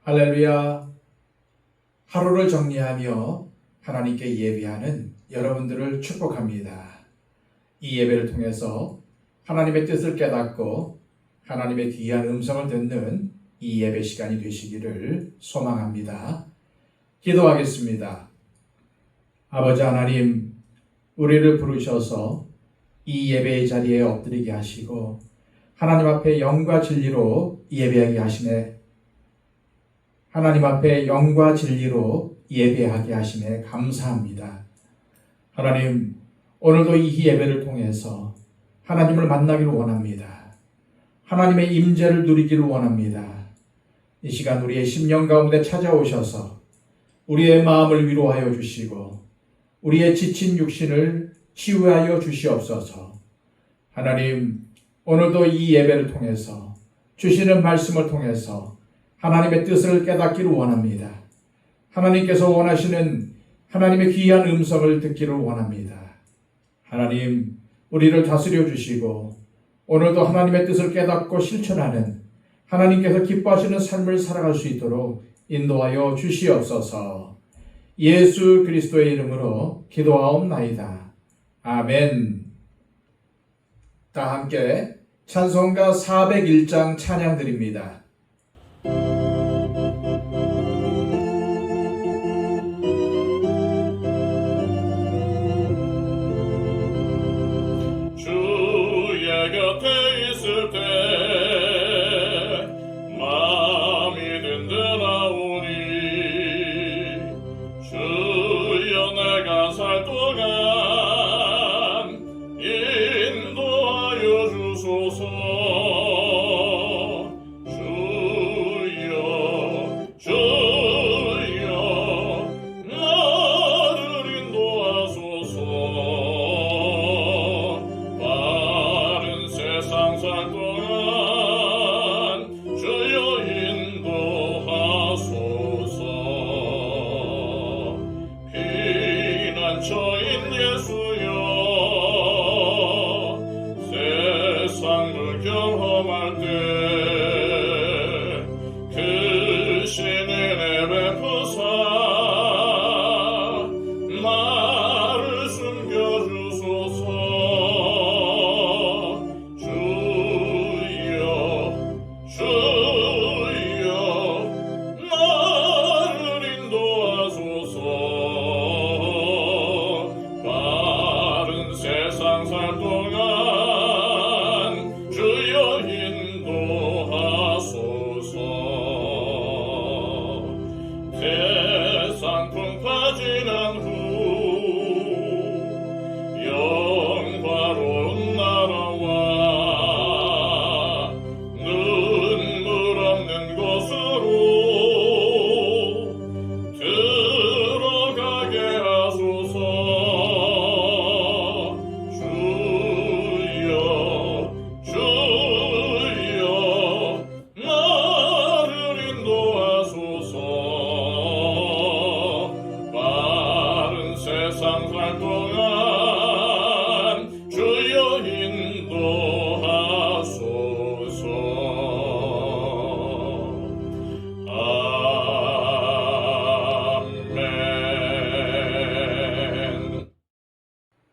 할렐루야. 하루를 정리하며 하나님께 예배하는 여러분들을 축복합니다. 이 예배를 통해서 하나님의 뜻을 깨닫고 하나님의 귀한 음성을 듣는 이 예배 시간이 되시기를 소망합니다. 기도하겠습니다. 아버지 하나님, 우리를 부르셔서 이 예배의 자리에 엎드리게 하시고 하나님 앞에 영과 진리로 예배하게 하시네. 하나님 앞에 영과 진리로 예배하게 하시네 감사합니다. 하나님, 오늘도 이 예배를 통해서 하나님을 만나기를 원합니다. 하나님의 임재를 누리기를 원합니다. 이 시간 우리의 심령 가운데 찾아오셔서 우리의 마음을 위로하여 주시고 우리의 지친 육신을 치유하여 주시옵소서. 하나님, 오늘도 이 예배를 통해서 주시는 말씀을 통해서 하나님의 뜻을 깨닫기를 원합니다. 하나님께서 원하시는 하나님의 귀한 음성을 듣기를 원합니다. 하나님, 우리를 다스려 주시고 오늘도 하나님의 뜻을 깨닫고 실천하는 하나님께서 기뻐하시는 삶을 살아갈 수 있도록 인도하여 주시옵소서. 예수 그리스도의 이름으로 기도하옵나이다. 아멘. 다 함께 찬송가 401장 찬양 드립니다. 주의 곁에 있을 때 마음이 든든하오니 주여 내가 살 동안 인도하여 주소서. 피난처인 예수여, 세상을 경험할 때 크신 은혜 베푸사 나를 숨겨주소서. 주여 나를 인도하소서. 세상 살 동안 주여 인도하소서. 세상 풍파지난 후 영화로운 나라와 눈물 없는 곳으로 들어가게 하소서. 세상 살 동안 주여 인도하소서. 아멘.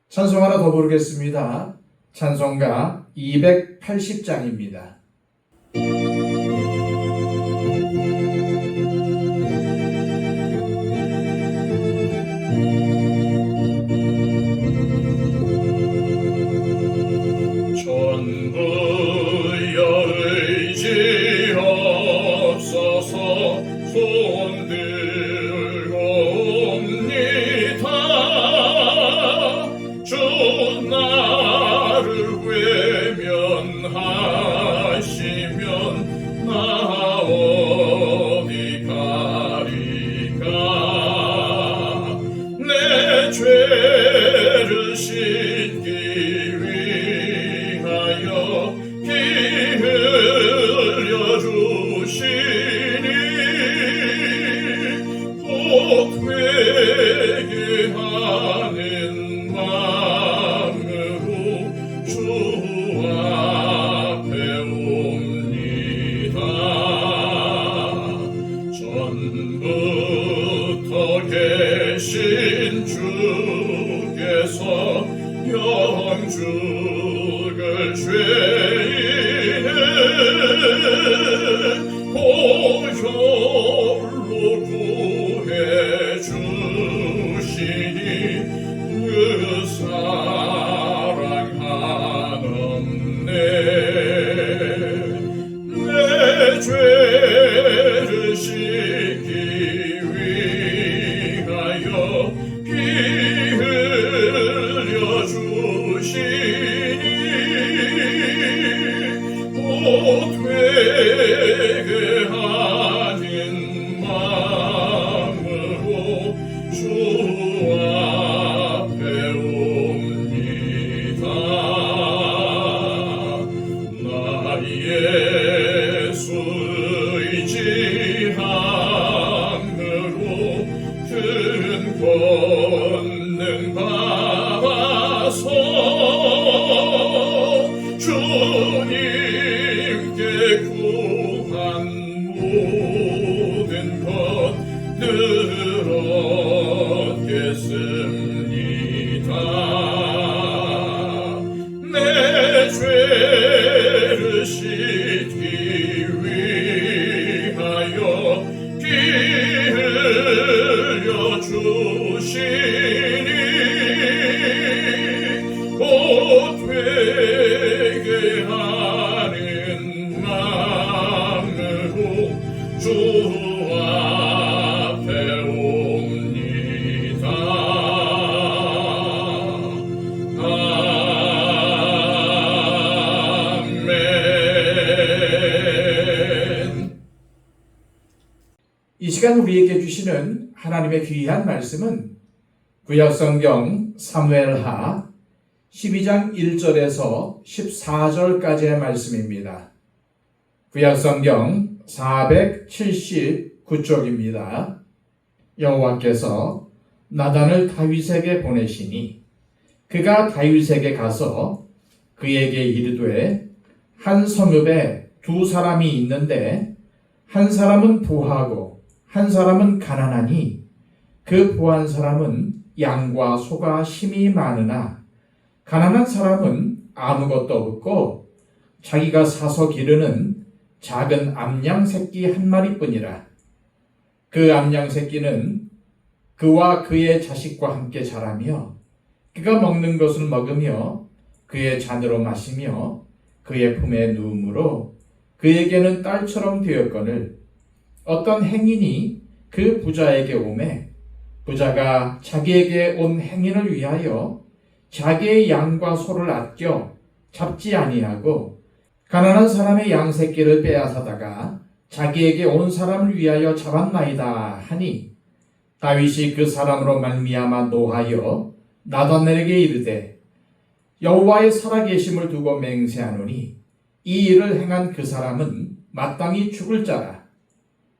찬송 하나 더 부르겠습니다. 찬송가 280장입니다. 전부여 의지없어서 손 들고 옵니다. 주 나를 외면하시면 나 어디 가리까. 내 죄를 씻기 위하여 피 흘려주시니 복되게 하는 마음으로 주 앞에 옵니다. 예수 의지함으로 큰 권능 받아서 주님께 구한 모든 것 늘 얻겠습니다. 내 죄를 씻기 위하여 피 흘려 주시니 곧 되게 하는 마음으로 주 앞에 옵니다. 이 시간 우리에게 주시는 하나님의 귀한 말씀은 구약성경 사무엘하 12장 1절에서 14절까지의 말씀입니다. 구약성경 479쪽입니다. 여호와께서 나단을 다윗에게 보내시니 그가 다윗에게 가서 그에게 이르되 한 성읍에 두 사람이 있는데 한 사람은 부하고 한 사람은 가난하니 그 부한 사람은 양과 소가 힘이 많으나 가난한 사람은 아무것도 없고 자기가 사서 기르는 작은 암양 새끼 한 마리뿐이라. 그 암양 새끼는 그와 그의 자식과 함께 자라며 그가 먹는 것을 먹으며 그의 잔으로 마시며 그의 품에 누움으로 그에게는 딸처럼 되었거늘 어떤 행인이 그 부자에게 오매 부자가 자기에게 온 행인을 위하여 자기의 양과 소를 아껴 잡지 아니하고 가난한 사람의 양 새끼를 빼앗아다가 자기에게 온 사람을 위하여 잡았나이다 하니 다윗이 그 사람으로 말미암아 노하여 나단에게 이르되 여호와의 살아계심을 두고 맹세하노니 이 일을 행한 그 사람은 마땅히 죽을 자라.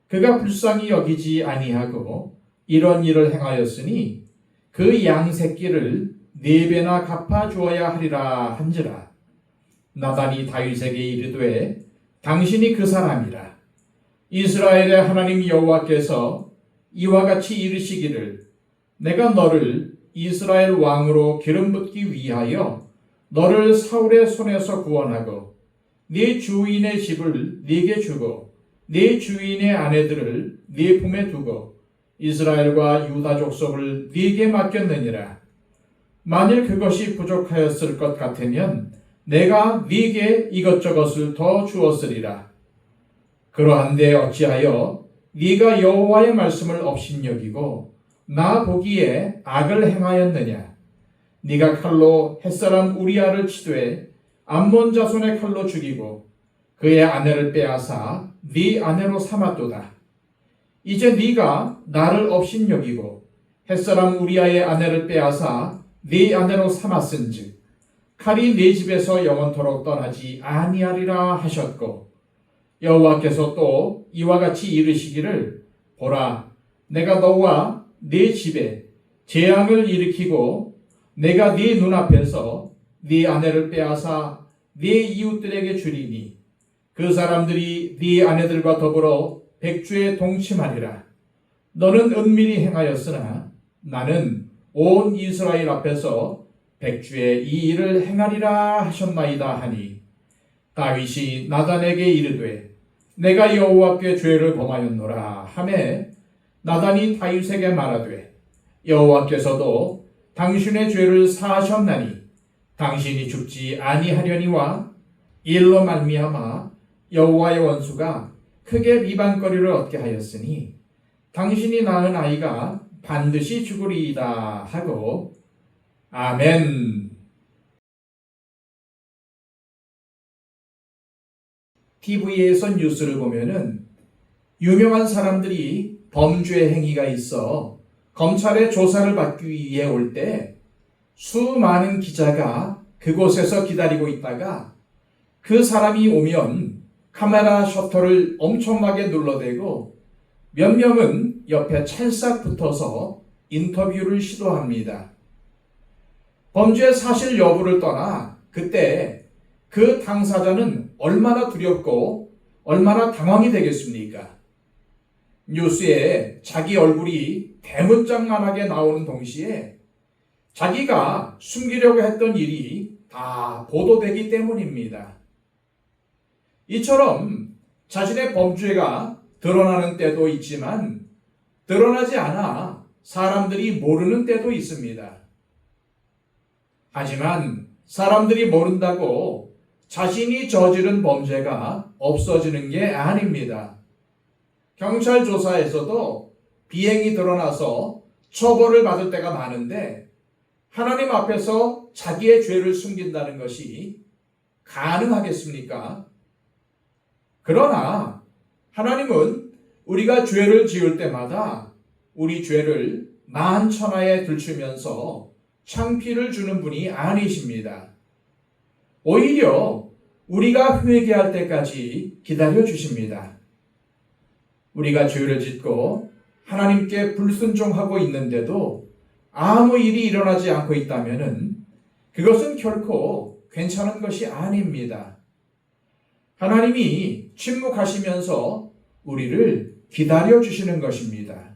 그가 불쌍히 여기지 아니하고 이런 일을 행하였으니 그 양 새끼를 4배나 갚아 주어야 하리라 한지라. 나단이 다윗에게 이르되 당신이 그 사람이라. 이스라엘의 하나님 여호와께서 이와 같이 이르시기를 내가 너를 이스라엘 왕으로 기름 붓기 위하여 너를 사울의 손에서 구원하고 네 주인의 집을 네게 주고 네 주인의 아내들을 네 품에 두고 이스라엘과 유다 족속을 네게 맡겼느니라. 만일 그것이 부족하였을 것 같으면 내가 네게 이것저것을 더 주었으리라. 그러한데 어찌하여 네가 여호와의 말씀을 업신여기고 나 보기에 악을 행하였느냐. 네가 칼로 햇사람 우리아를 치되 암몬 자손의 칼로 죽이고 그의 아내를 빼앗아 네 아내로 삼았도다. 이제 네가 나를 업신여기고 햇사람 우리아의 아내를 빼앗아 네 아내로 삼았은즉 칼이 네 집에서 영원토록 떠나지 아니하리라 하셨고 여호와께서 또 이와 같이 이르시기를 보라 내가 너와 네 집에 재앙을 일으키고 내가 네 눈앞에서 네 아내를 빼앗아 네 이웃들에게 주리니 그 사람들이 네 아내들과 더불어 백주에 동침하리라. 너는 은밀히 행하였으나 나는 온 이스라엘 앞에서 백주에 이 일을 행하리라 하셨나이다 하니 다윗이 나단에게 이르되 내가 여호와께 죄를 범하였노라 하매 나단이 다윗에게 말하되 여호와께서도 당신의 죄를 사하셨나니 당신이 죽지 아니하려니와 일로 말미암아 여호와의 원수가 크게 비방거리를 얻게 하였으니 당신이 낳은 아이가 반드시 죽으리이다 하고 아멘. TV에서 뉴스를 보면은 유명한 사람들이 범죄 행위가 있어 검찰의 조사를 받기 위해 올 때 수많은 기자가 그곳에서 기다리고 있다가 그 사람이 오면 카메라 셔터를 엄청나게 눌러대고 몇 명은 옆에 찰싹 붙어서 인터뷰를 시도합니다. 범죄 사실 여부를 떠나 그때 그 당사자는 얼마나 두렵고 얼마나 당황이 되겠습니까? 뉴스에 자기 얼굴이 대문짝만하게 나오는 동시에 자기가 숨기려고 했던 일이 다 보도되기 때문입니다. 이처럼 자신의 범죄가 드러나는 때도 있지만 드러나지 않아 사람들이 모르는 때도 있습니다. 하지만 사람들이 모른다고 자신이 저지른 범죄가 없어지는 게 아닙니다. 경찰 조사에서도 비행이 드러나서 처벌을 받을 때가 많은데 하나님 앞에서 자기의 죄를 숨긴다는 것이 가능하겠습니까? 그러나 하나님은 우리가 죄를 지을 때마다 우리 죄를 만천하에 들추면서 창피를 주는 분이 아니십니다. 오히려 우리가 회개할 때까지 기다려 주십니다. 우리가 죄를 짓고 하나님께 불순종하고 있는데도 아무 일이 일어나지 않고 있다면 그것은 결코 괜찮은 것이 아닙니다. 하나님이 침묵하시면서 우리를 기다려 주시는 것입니다.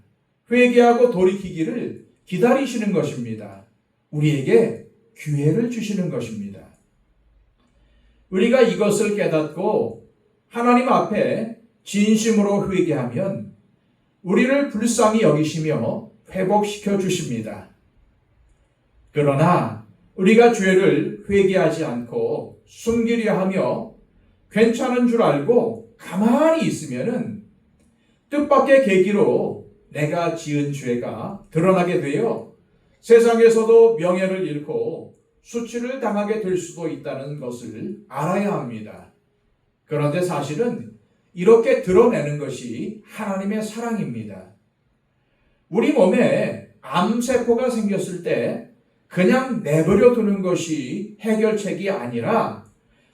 회개하고 돌이키기를 기다리시는 것입니다. 우리에게 기회를 주시는 것입니다. 우리가 이것을 깨닫고 하나님 앞에 진심으로 회개하면 우리를 불쌍히 여기시며 회복시켜 주십니다. 그러나 우리가 죄를 회개하지 않고 숨기려 하며 괜찮은 줄 알고 가만히 있으면은 뜻밖의 계기로 내가 지은 죄가 드러나게 되어 세상에서도 명예를 잃고 수치를 당하게 될 수도 있다는 것을 알아야 합니다. 그런데 사실은 이렇게 드러내는 것이 하나님의 사랑입니다. 우리 몸에 암세포가 생겼을 때 그냥 내버려 두는 것이 해결책이 아니라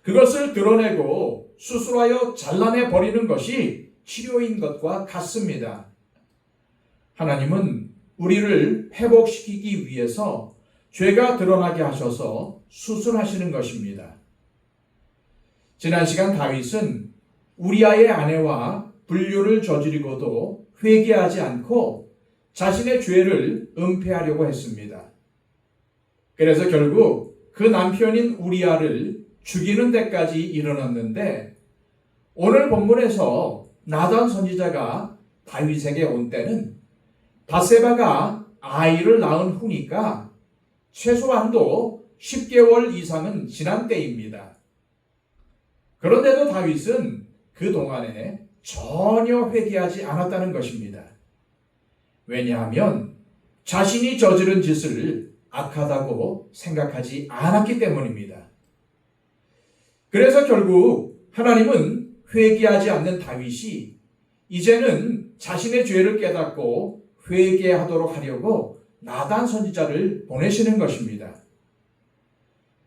그것을 드러내고 수술하여 잘라내 버리는 것이 치료인 것과 같습니다. 하나님은 우리를 회복시키기 위해서 죄가 드러나게 하셔서 수술하시는 것입니다. 지난 시간 다윗은 우리아의 아내와 불륜을 저지르고도 회개하지 않고 자신의 죄를 은폐하려고 했습니다. 그래서 결국 그 남편인 우리아를 죽이는 데까지 이르렀는데 오늘 본문에서 나단 선지자가 다윗에게 온 때는 바세바가 아이를 낳은 후니까 최소한도 10개월 이상은 지난 때입니다. 그런데도 다윗은 그동안에 전혀 회개하지 않았다는 것입니다. 왜냐하면 자신이 저지른 짓을 악하다고 생각하지 않았기 때문입니다. 그래서 결국 하나님은 회개하지 않는 다윗이 이제는 자신의 죄를 깨닫고 회개하도록 하려고 나단 선지자를 보내시는 것입니다.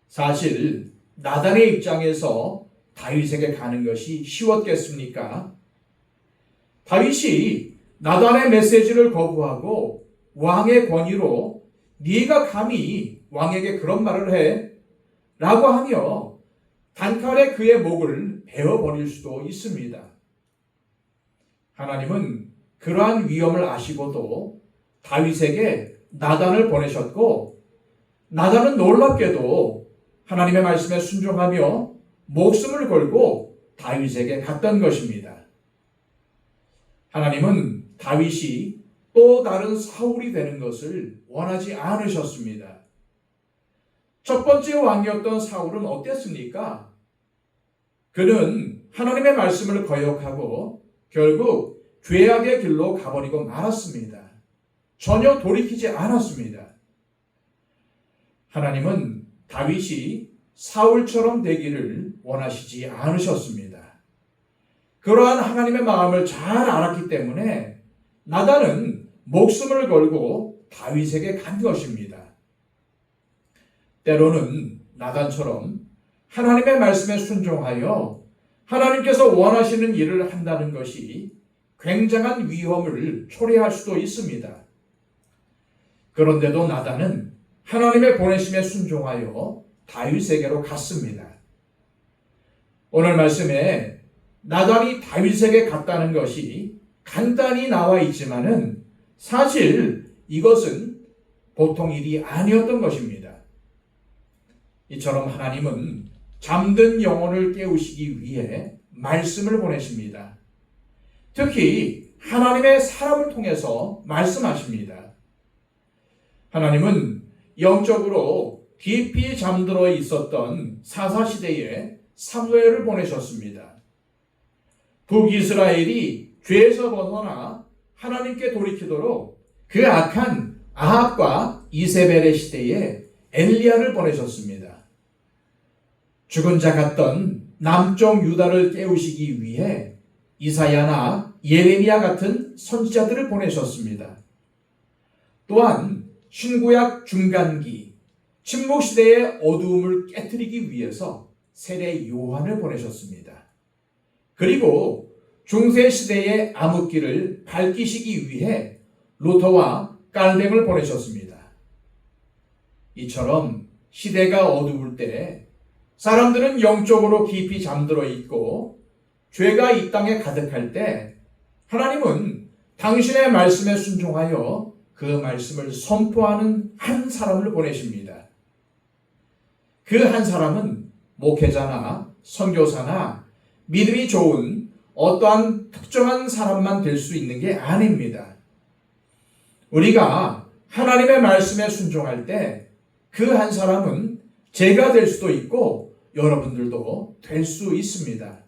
사실 나단의 입장에서 다윗에게 가는 것이 쉬웠겠습니까? 다윗이 나단의 메시지를 거부하고 왕의 권위로 네가 감히 왕에게 그런 말을 해? 라고 하며 단칼에 그의 목을 베어버릴 수도 있습니다. 하나님은 그러한 위험을 아시고도 다윗에게 나단을 보내셨고 나단은 놀랍게도 하나님의 말씀에 순종하며 목숨을 걸고 다윗에게 갔던 것입니다. 하나님은 다윗이 또 다른 사울이 되는 것을 원하지 않으셨습니다. 첫 번째 왕이었던 사울은 어땠습니까? 그는 하나님의 말씀을 거역하고 결국 죄악의 길로 가버리고 말았습니다. 전혀 돌이키지 않았습니다. 하나님은 다윗이 사울처럼 되기를 원하시지 않으셨습니다. 그러한 하나님의 마음을 잘 알았기 때문에 나단은 목숨을 걸고 다윗에게 간 것입니다. 때로는 나단처럼 하나님의 말씀에 순종하여 하나님께서 원하시는 일을 한다는 것이 굉장한 위험을 초래할 수도 있습니다. 그런데도 나단은 하나님의 보내심에 순종하여 다윗에게로 갔습니다. 오늘 말씀에 나단이 다윗에게 갔다는 것이 간단히 나와 있지만은 사실 이것은 보통 일이 아니었던 것입니다. 이처럼 하나님은 잠든 영혼을 깨우시기 위해 말씀을 보내십니다. 특히 하나님의 사람을 통해서 말씀하십니다. 하나님은 영적으로 깊이 잠들어 있었던 사사시대에 사무엘을 보내셨습니다. 북이스라엘이 죄에서 벗어나 하나님께 돌이키도록 그 악한 아합과 이세벨의 시대에 엘리야를 보내셨습니다. 죽은 자 같던 남쪽 유다를 깨우시기 위해 이사야나 예레미야 같은 선지자들을 보내셨습니다. 또한 신구약 중간기 침묵시대의 어두움을 깨트리기 위해서 세례 요한을 보내셨습니다. 그리고 중세시대의 암흑기를 밝히시기 위해 루터와 깔뱅을 보내셨습니다. 이처럼 시대가 어두울 때 사람들은 영적으로 깊이 잠들어 있고 죄가 이 땅에 가득할 때 하나님은 당신의 말씀에 순종하여 그 말씀을 선포하는 한 사람을 보내십니다. 그 한 사람은 목회자나 선교사나 믿음이 좋은 어떠한 특정한 사람만 될 수 있는 게 아닙니다. 우리가 하나님의 말씀에 순종할 때 그 한 사람은 제가 될 수도 있고 여러분들도 될 수 있습니다.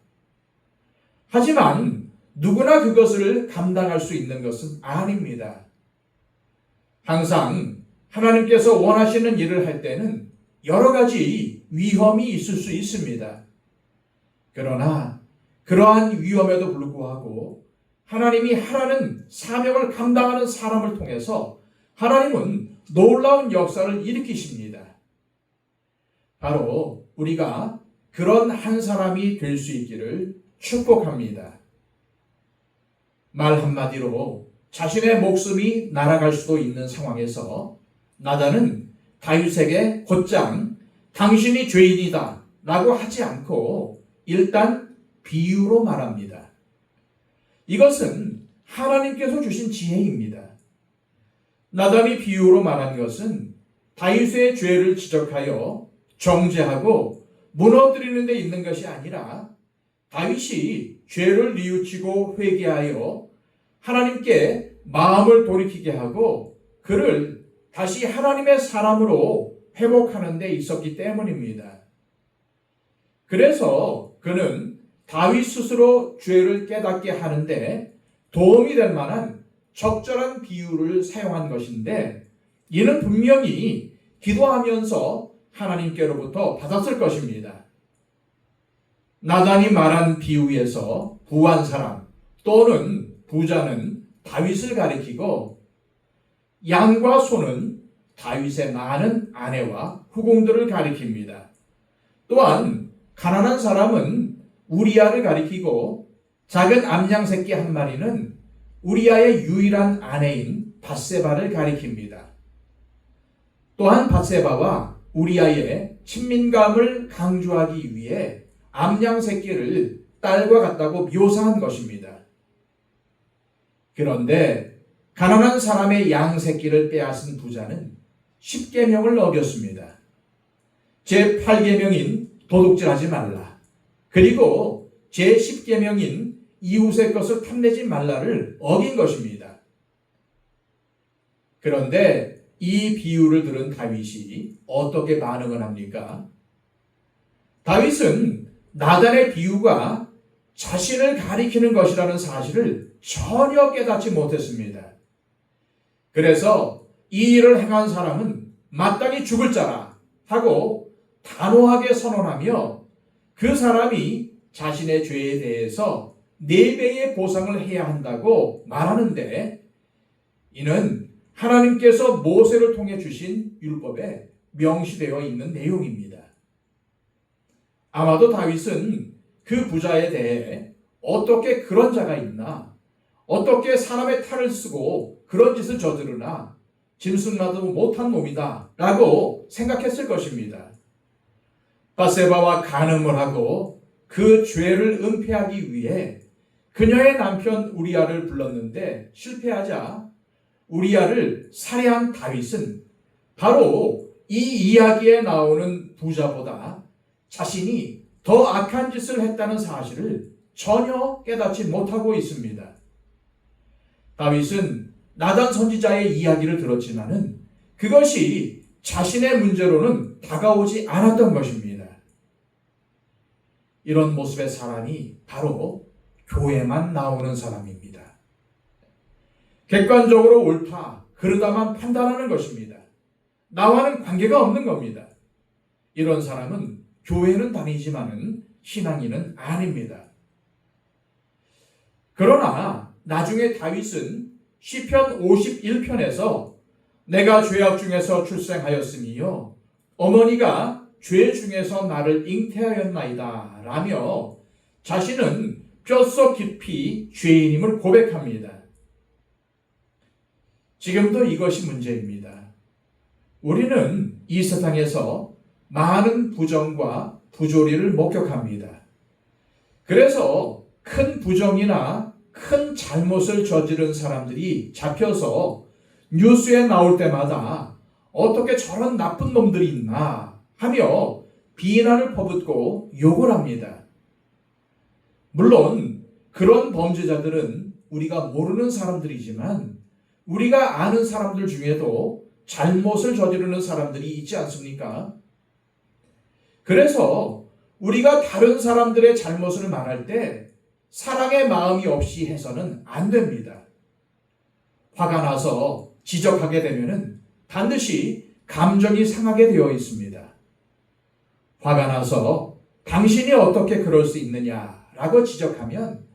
하지만 누구나 그것을 감당할 수 있는 것은 아닙니다. 항상 하나님께서 원하시는 일을 할 때는 여러 가지 위험이 있을 수 있습니다. 그러나 그러한 위험에도 불구하고 하나님이 하라는 사명을 감당하는 사람을 통해서 하나님은 놀라운 역사를 일으키십니다. 바로 우리가 그런 한 사람이 될 수 있기를 축복합니다. 말 한마디로 자신의 목숨이 날아갈 수도 있는 상황에서 나단은 다윗에게 곧장 당신이 죄인이다 라고 하지 않고 일단 비유로 말합니다. 이것은 하나님께서 주신 지혜입니다. 나단이 비유로 말한 것은 다윗의 죄를 지적하여 정죄하고 무너뜨리는 데 있는 것이 아니라 다윗이 죄를 뉘우치고 회개하여 하나님께 마음을 돌이키게 하고 그를 다시 하나님의 사람으로 회복하는 데 있었기 때문입니다. 그래서 그는 다윗 스스로 죄를 깨닫게 하는데 도움이 될 만한 적절한 비유를 사용한 것인데 이는 분명히 기도하면서 하나님께로부터 받았을 것입니다. 나단이 말한 비유에서 부한 사람 또는 부자는 다윗을 가리키고 양과 소는 다윗의 많은 아내와 후궁들을 가리킵니다. 또한 가난한 사람은 우리아를 가리키고 작은 암양 새끼 한 마리는 우리아의 유일한 아내인 밧세바를 가리킵니다. 또한 밧세바와 우리아의 친민감을 강조하기 위해 암양 새끼를 딸과 같다고 묘사한 것입니다. 그런데 가난한 사람의 양 새끼를 빼앗은 부자는 10계명을 어겼습니다. 제8계명인 도둑질하지 말라. 그리고 제10계명인 이웃의 것을 탐내지 말라를 어긴 것입니다. 그런데 이 비유를 들은 다윗이 어떻게 반응을 합니까? 다윗은 나단의 비유가 자신을 가리키는 것이라는 사실을 전혀 깨닫지 못했습니다. 그래서 이 일을 행한 사람은 마땅히 죽을 자라 하고 단호하게 선언하며 그 사람이 자신의 죄에 대해서 4배의 보상을 해야 한다고 말하는데 이는 하나님께서 모세를 통해 주신 율법에 명시되어 있는 내용입니다. 아마도 다윗은 그 부자에 대해 어떻게 그런 자가 있나, 어떻게 사람의 탈을 쓰고 그런 짓을 저지르나, 짐승나도 못한 놈이다 라고 생각했을 것입니다. 바세바와 간음을 하고 그 죄를 은폐하기 위해 그녀의 남편 우리아를 불렀는데 실패하자 우리아를 살해한 다윗은 바로 이 이야기에 나오는 부자보다 자신이 더 악한 짓을 했다는 사실을 전혀 깨닫지 못하고 있습니다. 다윗은 나단 선지자의 이야기를 들었지만은 그것이 자신의 문제로는 다가오지 않았던 것입니다. 이런 모습의 사람이 바로 교회만 나오는 사람입니다. 객관적으로 옳다, 그르다만 판단하는 것입니다. 나와는 관계가 없는 겁니다. 이런 사람은 교회는 다니지만은 신앙인은 아닙니다. 그러나 나중에 다윗은 시편 51편에서 내가 죄악 중에서 출생하였으니요 어머니가 죄 중에서 나를 잉태하였나이다 라며 자신은 뼛속 깊이 죄인임을 고백합니다. 지금도 이것이 문제입니다. 우리는 이 세상에서 많은 부정과 부조리를 목격합니다. 그래서 큰 부정이나 큰 잘못을 저지른 사람들이 잡혀서 뉴스에 나올 때마다 어떻게 저런 나쁜 놈들이 있나 하며 비난을 퍼붓고 욕을 합니다. 물론 그런 범죄자들은 우리가 모르는 사람들이지만 우리가 아는 사람들 중에도 잘못을 저지르는 사람들이 있지 않습니까? 그래서 우리가 다른 사람들의 잘못을 말할 때 사랑의 마음이 없이 해서는 안 됩니다. 화가 나서 지적하게 되면은 반드시 감정이 상하게 되어 있습니다. 화가 나서 당신이 어떻게 그럴 수 있느냐라고 지적하면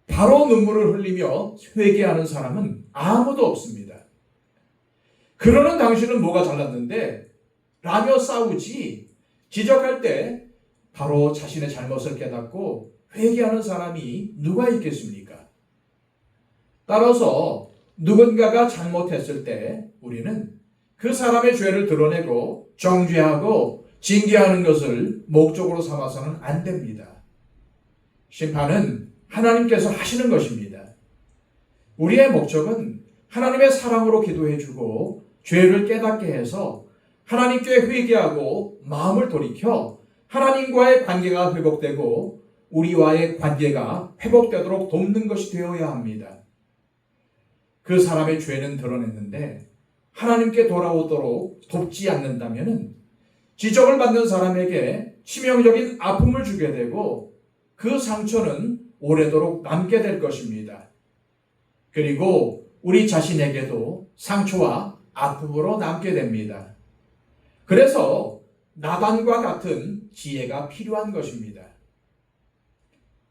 바로 눈물을 흘리며 회개하는 사람은 아무도 없습니다. 그러는 당신은 뭐가 잘났는데? 라며 싸우지, 지적할 때 바로 자신의 잘못을 깨닫고 회개하는 사람이 누가 있겠습니까? 따라서 누군가가 잘못했을 때 우리는 그 사람의 죄를 드러내고 정죄하고 징계하는 것을 목적으로 삼아서는 안 됩니다. 심판은 하나님께서 하시는 것입니다. 우리의 목적은 하나님의 사랑으로 기도해주고 죄를 깨닫게 해서 하나님께 회개하고 마음을 돌이켜 하나님과의 관계가 회복되고 우리와의 관계가 회복되도록 돕는 것이 되어야 합니다. 그 사람의 죄는 드러냈는데 하나님께 돌아오도록 돕지 않는다면 지적을 받는 사람에게 치명적인 아픔을 주게 되고 그 상처는 오래도록 남게 될 것입니다. 그리고 우리 자신에게도 상처와 아픔으로 남게 됩니다. 그래서 나단과 같은 지혜가 필요한 것입니다.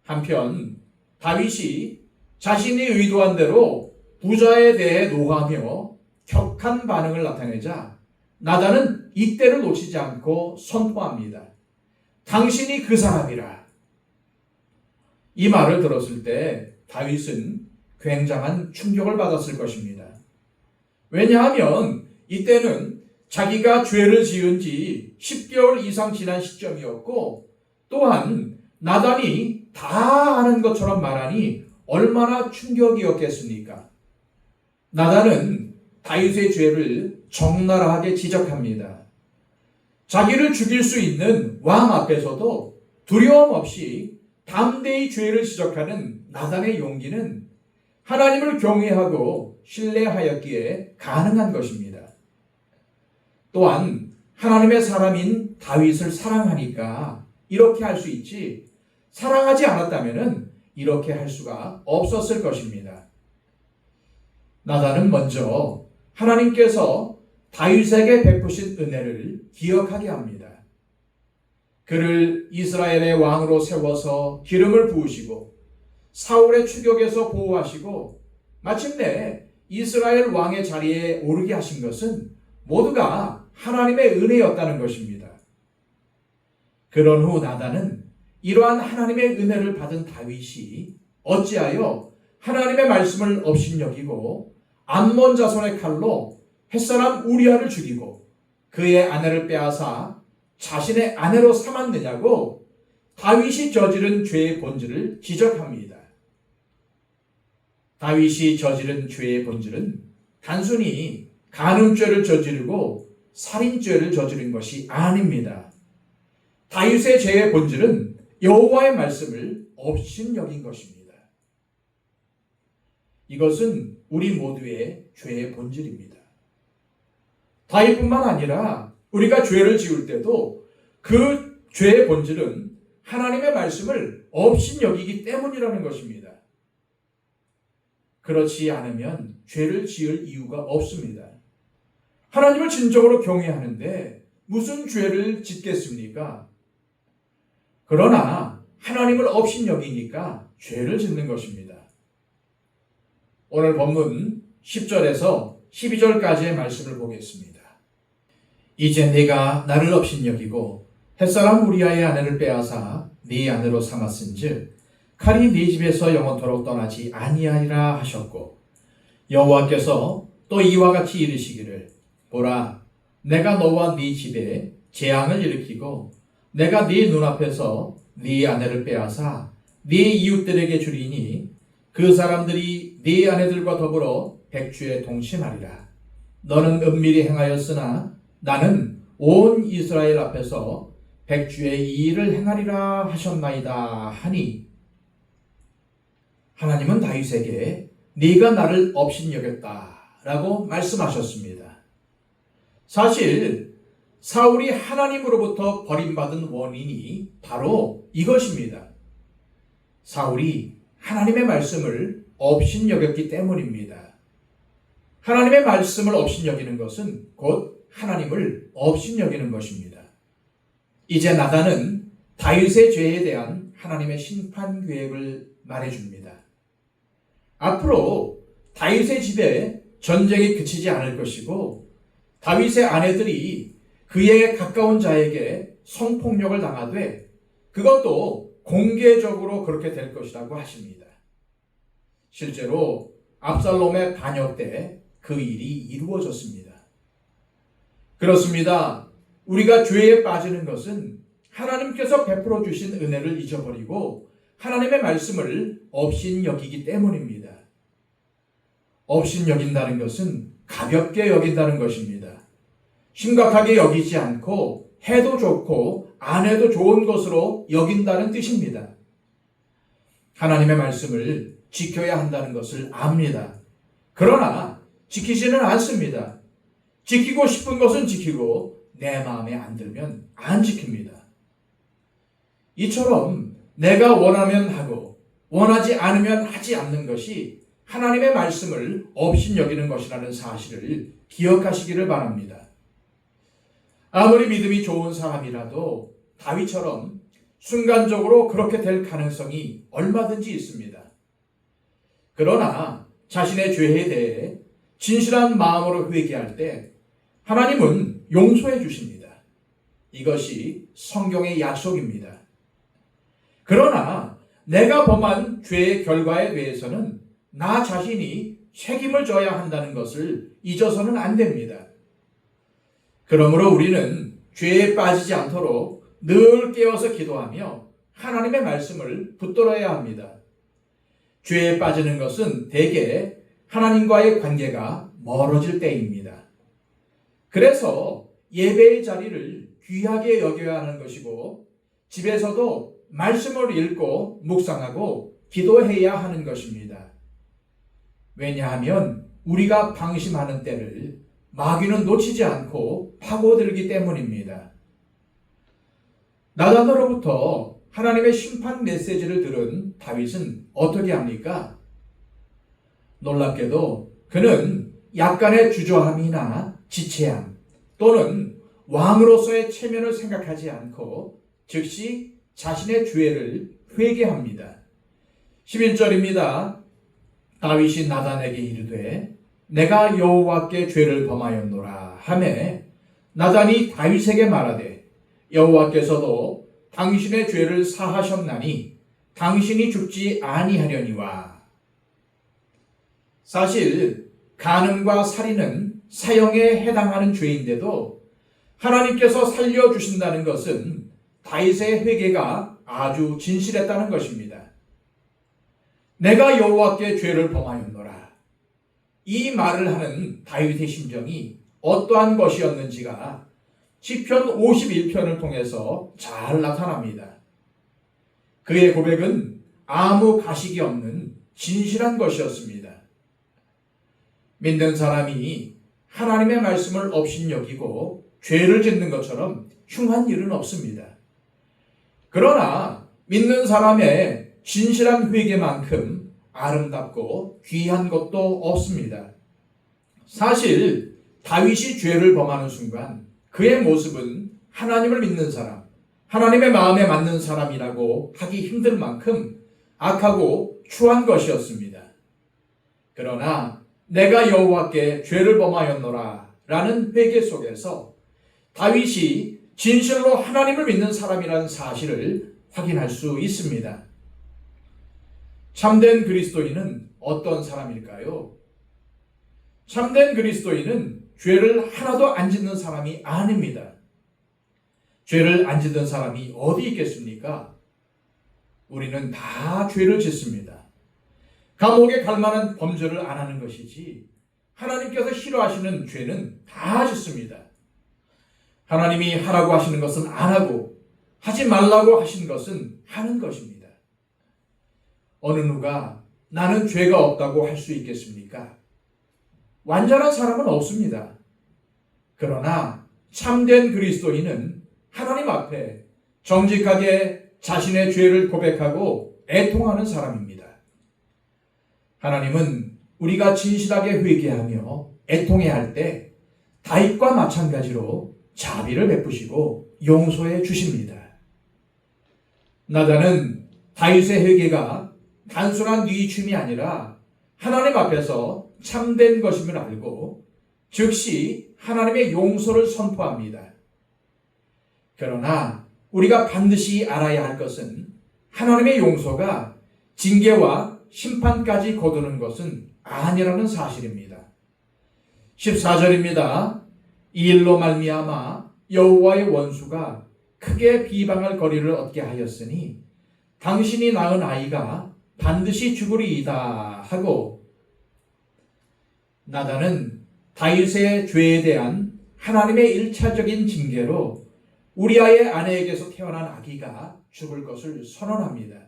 한편 다윗이 자신이 의도한 대로 부자에 대해 노하며 격한 반응을 나타내자 나단은 이때를 놓치지 않고 선포합니다. 당신이 그 사람이라. 이 말을 들었을 때 다윗은 굉장한 충격을 받았을 것입니다. 왜냐하면 이때는 자기가 죄를 지은 지 10개월 이상 지난 시점이었고 또한 나단이 다 아는 것처럼 말하니 얼마나 충격이었겠습니까? 나단은 다윗의 죄를 적나라하게 지적합니다. 자기를 죽일 수 있는 왕 앞에서도 두려움 없이 담대히 죄를 지적하는 나단의 용기는 하나님을 경외하고 신뢰하였기에 가능한 것입니다. 또한 하나님의 사람인 다윗을 사랑하니까 이렇게 할 수 있지 사랑하지 않았다면 이렇게 할 수가 없었을 것입니다. 나단은 먼저 하나님께서 다윗에게 베푸신 은혜를 기억하게 합니다. 그를 이스라엘의 왕으로 세워서 기름을 부으시고 사울의 추격에서 보호하시고 마침내 이스라엘 왕의 자리에 오르게 하신 것은 모두가 하나님의 은혜였다는 것입니다. 그런 후 나단은 이러한 하나님의 은혜를 받은 다윗이 어찌하여 하나님의 말씀을 업신여기고 암몬 자손의 칼로 햇사람 우리아를 죽이고 그의 아내를 빼앗아 자신의 아내로 삼았느냐고 다윗이 저지른 죄의 본질을 지적합니다. 다윗이 저지른 죄의 본질은 단순히 간음죄를 저지르고 살인죄를 저지른 것이 아닙니다. 다윗의 죄의 본질은 여호와의 말씀을 업신여긴 것입니다. 이것은 우리 모두의 죄의 본질입니다. 다윗뿐만 아니라 우리가 죄를 지을 때도 그 죄의 본질은 하나님의 말씀을 업신여기기 때문이라는 것입니다. 그렇지 않으면 죄를 지을 이유가 없습니다. 하나님을 진정으로 경외하는데 무슨 죄를 짓겠습니까? 그러나 하나님을 업신여기니까 죄를 짓는 것입니다. 오늘 본문 10절에서 12절까지의 말씀을 보겠습니다. 이제 네가 나를 업신여기고 햇사람 우리아의 아내를 빼앗아 네 아내로 삼았은즉 칼이 네 집에서 영원토록 떠나지 아니하리라 하셨고 여호와께서 또 이와 같이 이르시기를 보라 내가 너와 네 집에 재앙을 일으키고 내가 네 눈앞에서 네 아내를 빼앗아 네 이웃들에게 주리니 그 사람들이 네 아내들과 더불어 백주에 동침하리라. 너는 은밀히 행하였으나 나는 온 이스라엘 앞에서 백주의 이 일을 행하리라 하셨나이다 하니 하나님은 다윗에게 네가 나를 업신여겼다라고 말씀하셨습니다. 사실 사울이 하나님으로부터 버림받은 원인이 바로 이것입니다. 사울이 하나님의 말씀을 업신여겼기 때문입니다. 하나님의 말씀을 업신여기는 것은 곧 하나님을 업신여기는 것입니다. 이제 나단은 다윗의 죄에 대한 하나님의 심판 계획을 말해줍니다. 앞으로 다윗의 집에 전쟁이 그치지 않을 것이고 다윗의 아내들이 그에 가까운 자에게 성폭력을 당하되 그것도 공개적으로 그렇게 될 것이라고 하십니다. 실제로 압살롬의 반역 때 그 일이 이루어졌습니다. 그렇습니다. 우리가 죄에 빠지는 것은 하나님께서 베풀어 주신 은혜를 잊어버리고 하나님의 말씀을 업신여기기 때문입니다. 업신여긴다는 것은 가볍게 여긴다는 것입니다. 심각하게 여기지 않고 해도 좋고 안 해도 좋은 것으로 여긴다는 뜻입니다. 하나님의 말씀을 지켜야 한다는 것을 압니다. 그러나 지키지는 않습니다. 지키고 싶은 것은 지키고 내 마음에 안 들면 안 지킵니다. 이처럼 내가 원하면 하고 원하지 않으면 하지 않는 것이 하나님의 말씀을 업신여기는 것이라는 사실을 기억하시기를 바랍니다. 아무리 믿음이 좋은 사람이라도 다윗처럼 순간적으로 그렇게 될 가능성이 얼마든지 있습니다. 그러나 자신의 죄에 대해 진실한 마음으로 회개할 때 하나님은 용서해 주십니다. 이것이 성경의 약속입니다. 그러나 내가 범한 죄의 결과에 대해서는 나 자신이 책임을 져야 한다는 것을 잊어서는 안 됩니다. 그러므로 우리는 죄에 빠지지 않도록 늘 깨어서 기도하며 하나님의 말씀을 붙들어야 합니다. 죄에 빠지는 것은 대개 하나님과의 관계가 멀어질 때입니다. 그래서 예배의 자리를 귀하게 여겨야 하는 것이고 집에서도 말씀을 읽고 묵상하고 기도해야 하는 것입니다. 왜냐하면 우리가 방심하는 때를 마귀는 놓치지 않고 파고들기 때문입니다. 나단으로부터 하나님의 심판 메시지를 들은 다윗은 어떻게 합니까? 놀랍게도 그는 약간의 주저함이나 지체함 또는 왕으로서의 체면을 생각하지 않고 즉시 자신의 죄를 회개합니다. 11절입니다. 다윗이 나단에게 이르되 내가 여호와께 죄를 범하였노라 하매 나단이 다윗에게 말하되 여호와께서도 당신의 죄를 사하셨나니 당신이 죽지 아니하려니와. 사실 간음과 살인은 사형에 해당하는 죄인데도 하나님께서 살려주신다는 것은 다윗의 회개가 아주 진실했다는 것입니다. 내가 여호와께 죄를 범하였노라. 이 말을 하는 다윗의 심정이 어떠한 것이었는지가 시편 51편을 통해서 잘 나타납니다. 그의 고백은 아무 가식이 없는 진실한 것이었습니다. 믿는 사람이 하나님의 말씀을 업신여기고 죄를 짓는 것처럼 흉한 일은 없습니다. 그러나 믿는 사람의 진실한 회개만큼 아름답고 귀한 것도 없습니다. 사실 다윗이 죄를 범하는 순간 그의 모습은 하나님을 믿는 사람, 하나님의 마음에 맞는 사람이라고 하기 힘들 만큼 악하고 추한 것이었습니다. 그러나 내가 여호와께 죄를 범하였노라 라는 회개 속에서 다윗이 진실로 하나님을 믿는 사람이라는 사실을 확인할 수 있습니다. 참된 그리스도인은 어떤 사람일까요? 참된 그리스도인은 죄를 하나도 안 짓는 사람이 아닙니다. 죄를 안 짓는 사람이 어디 있겠습니까? 우리는 다 죄를 짓습니다. 감옥에 갈 만한 범죄를 안 하는 것이지 하나님께서 싫어하시는 죄는 다 짓습니다. 하나님이 하라고 하시는 것은 안 하고 하지 말라고 하신 것은 하는 것입니다. 어느 누가 나는 죄가 없다고 할 수 있겠습니까? 완전한 사람은 없습니다. 그러나 참된 그리스도인은 하나님 앞에 정직하게 자신의 죄를 고백하고 애통하는 사람입니다. 하나님은 우리가 진실하게 회개하며 애통해야 할 때 다윗과 마찬가지로 자비를 베푸시고 용서해 주십니다. 나단은 다윗의 회개가 단순한 뉘춤이 아니라 하나님 앞에서 참된 것임을 알고 즉시 하나님의 용서를 선포합니다. 그러나 우리가 반드시 알아야 할 것은 하나님의 용서가 징계와 심판까지 거두는 것은 아니라는 사실입니다. 14절입니다. 이 일로 말미암아 여호와의 원수가 크게 비방할 거리를 얻게 하였으니 당신이 낳은 아이가 반드시 죽으리이다 하고, 나단은 다윗의 죄에 대한 하나님의 일차적인 징계로 우리아의 아내에게서 태어난 아기가 죽을 것을 선언합니다.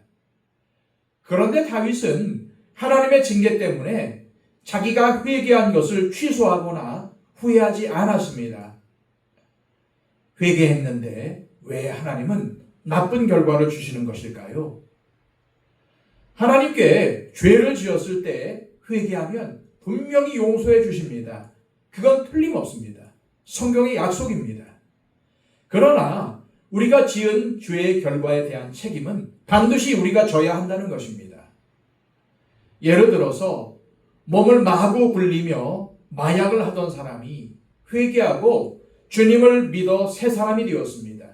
그런데 다윗은 하나님의 징계 때문에 자기가 회개한 것을 취소하거나 후회하지 않았습니다. 회개했는데 왜 하나님은 나쁜 결과를 주시는 것일까요? 하나님께 죄를 지었을 때 회개하면 분명히 용서해 주십니다. 그건 틀림없습니다. 성경의 약속입니다. 그러나 우리가 지은 죄의 결과에 대한 책임은 반드시 우리가 져야 한다는 것입니다. 예를 들어서 몸을 마구 굴리며 마약을 하던 사람이 회개하고 주님을 믿어 새 사람이 되었습니다.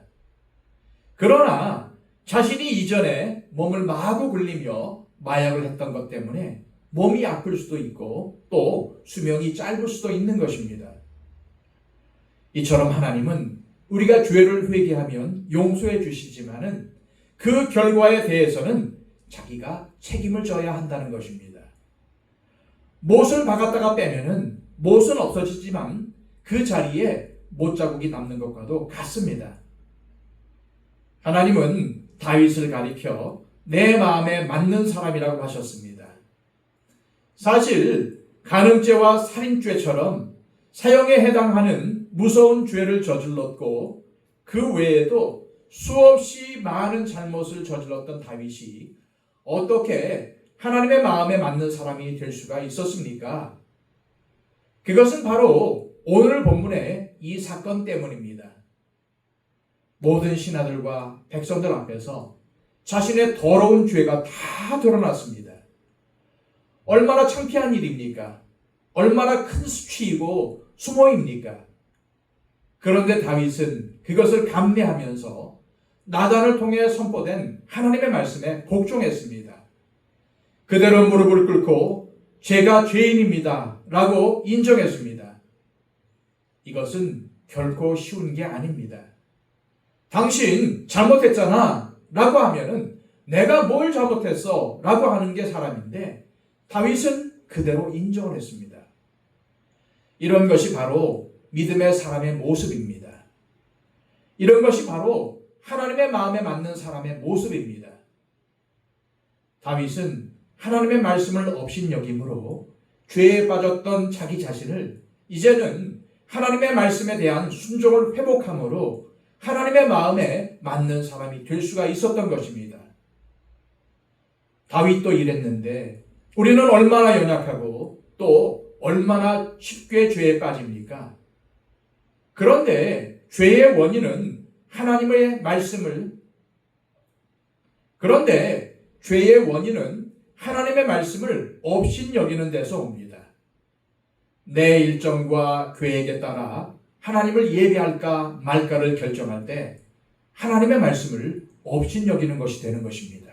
그러나 자신이 이전에 몸을 마구 굴리며 마약을 했던 것 때문에 몸이 아플 수도 있고 또 수명이 짧을 수도 있는 것입니다. 이처럼 하나님은 우리가 죄를 회개하면 용서해 주시지만은 그 결과에 대해서는 자기가 책임을 져야 한다는 것입니다. 못을 박았다가 빼면은 못은 없어지지만 그 자리에 못자국이 남는 것과도 같습니다. 하나님은 다윗을 가리켜 내 마음에 맞는 사람이라고 하셨습니다. 사실 간음죄와 살인죄처럼 사형에 해당하는 무서운 죄를 저질렀고 그 외에도 수없이 많은 잘못을 저질렀던 다윗이 어떻게 하나님의 마음에 맞는 사람이 될 수가 있었습니까? 그것은 바로 오늘 본문의 이 사건 때문입니다. 모든 신하들과 백성들 앞에서 자신의 더러운 죄가 다 드러났습니다. 얼마나 창피한 일입니까? 얼마나 큰 수치이고 수모입니까? 그런데 다윗은 그것을 감내하면서 나단을 통해 선포된 하나님의 말씀에 복종했습니다. 그대로 무릎을 꿇고 제가 죄인입니다 라고 인정했습니다. 이것은 결코 쉬운 게 아닙니다. 당신 잘못했잖아 라고 하면은 내가 뭘 잘못했어 라고 하는 게 사람인데, 다윗은 그대로 인정을 했습니다. 이런 것이 바로 믿음의 사람의 모습입니다. 이런 것이 바로 하나님의 마음에 맞는 사람의 모습입니다. 다윗은 하나님의 말씀을 업신여김으로 죄에 빠졌던 자기 자신을 이제는 하나님의 말씀에 대한 순종을 회복함으로 하나님의 마음에 맞는 사람이 될 수가 있었던 것입니다. 다윗도 이랬는데 우리는 얼마나 연약하고 또 얼마나 쉽게 죄에 빠집니까? 그런데 죄의 원인은 하나님의 말씀을 업신여기는 데서 옵니다. 내 일정과 계획에 따라 하나님을 예배할까 말까를 결정할 때 하나님의 말씀을 업신여기는 것이 되는 것입니다.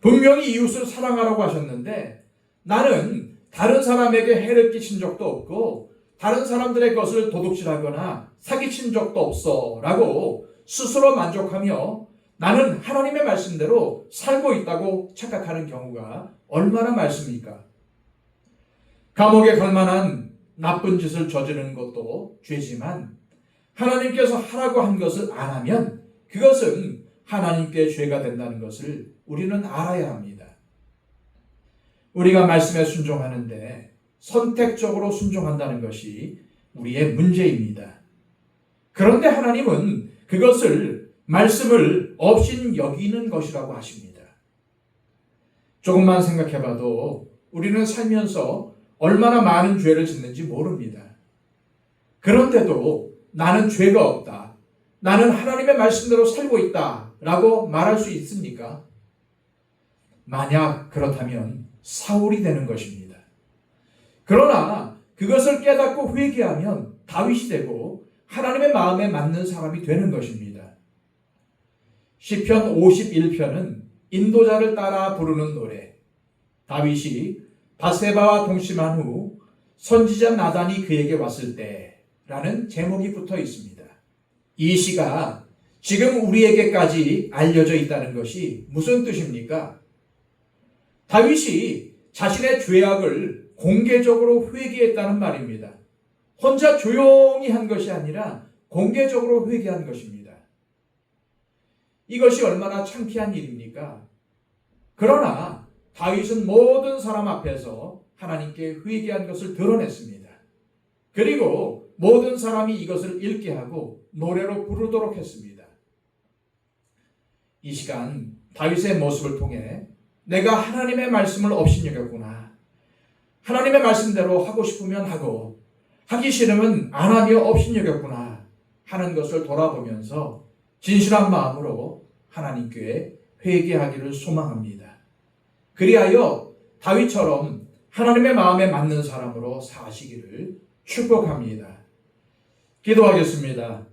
분명히 이웃을 사랑하라고 하셨는데 나는 다른 사람에게 해를 끼친 적도 없고 다른 사람들의 것을 도둑질하거나 사기친 적도 없어 라고 스스로 만족하며 나는 하나님의 말씀대로 살고 있다고 착각하는 경우가 얼마나 많습니까? 감옥에 갈 만한 나쁜 짓을 저지르는 것도 죄지만 하나님께서 하라고 한 것을 안 하면 그것은 하나님께 죄가 된다는 것을 우리는 알아야 합니다. 우리가 말씀에 순종하는데 선택적으로 순종한다는 것이 우리의 문제입니다. 그런데 하나님은 그것을 말씀을 업신 여기는 것이라고 하십니다. 조금만 생각해봐도 우리는 살면서 얼마나 많은 죄를 짓는지 모릅니다. 그런데도 나는 죄가 없다, 나는 하나님의 말씀대로 살고 있다 라고 말할 수 있습니까? 만약 그렇다면 사울이 되는 것입니다. 그러나 그것을 깨닫고 회개하면 다윗이 되고 하나님의 마음에 맞는 사람이 되는 것입니다. 시편 51편은 인도자를 따라 부르는 노래, 다윗이 바세바와 동침한 후 선지자 나단이 그에게 왔을 때라는 제목이 붙어 있습니다. 이 시가 지금 우리에게까지 알려져 있다는 것이 무슨 뜻입니까? 다윗이 자신의 죄악을 공개적으로 회개했다는 말입니다. 혼자 조용히 한 것이 아니라 공개적으로 회개한 것입니다. 이것이 얼마나 창피한 일입니까? 그러나 다윗은 모든 사람 앞에서 하나님께 회개한 것을 드러냈습니다. 그리고 모든 사람이 이것을 읽게 하고 노래로 부르도록 했습니다. 이 시간 다윗의 모습을 통해 내가 하나님의 말씀을 업신여겼구나, 하나님의 말씀대로 하고 싶으면 하고 하기 싫으면 안 하며 업신여겼구나 하는 것을 돌아보면서 진실한 마음으로 하나님께 회개하기를 소망합니다. 그리하여 다윗처럼 하나님의 마음에 맞는 사람으로 사시기를 축복합니다. 기도하겠습니다.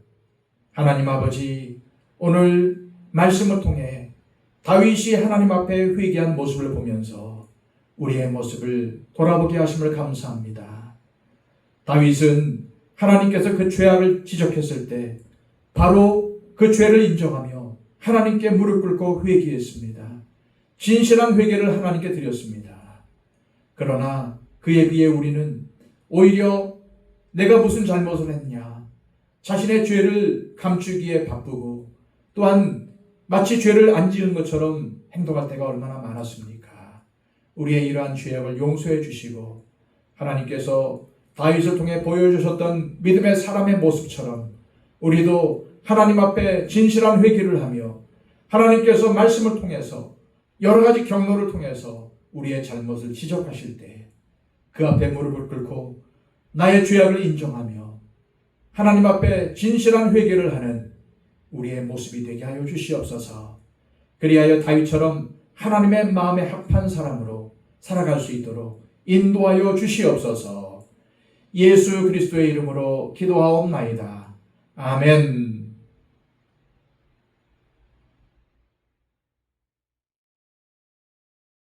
하나님 아버지, 오늘 말씀을 통해 다윗이 하나님 앞에 회개한 모습을 보면서 우리의 모습을 돌아보게 하심을 감사합니다. 다윗은 하나님께서 그 죄악을 지적했을 때 바로 그 죄를 인정하며 하나님께 무릎 꿇고 회개했습니다. 진실한 회개를 하나님께 드렸습니다. 그러나 그에 비해 우리는 오히려 내가 무슨 잘못을 했냐, 자신의 죄를 감추기에 바쁘고 또한 마치 죄를 안 지은 것처럼 행동할 때가 얼마나 많았습니까? 우리의 이러한 죄악을 용서해 주시고 하나님께서 다윗을 통해 보여주셨던 믿음의 사람의 모습처럼 우리도 하나님 앞에 진실한 회개를 하며 하나님께서 말씀을 통해서 여러 가지 경로를 통해서 우리의 잘못을 지적하실 때 그 앞에 무릎을 꿇고 나의 죄악을 인정하며 하나님 앞에 진실한 회개를 하는 우리의 모습이 되게 하여 주시옵소서. 그리하여 다윗처럼 하나님의 마음에 합한 사람으로 살아갈 수 있도록 인도하여 주시옵소서. 예수 그리스도의 이름으로 기도하옵나이다. 아멘.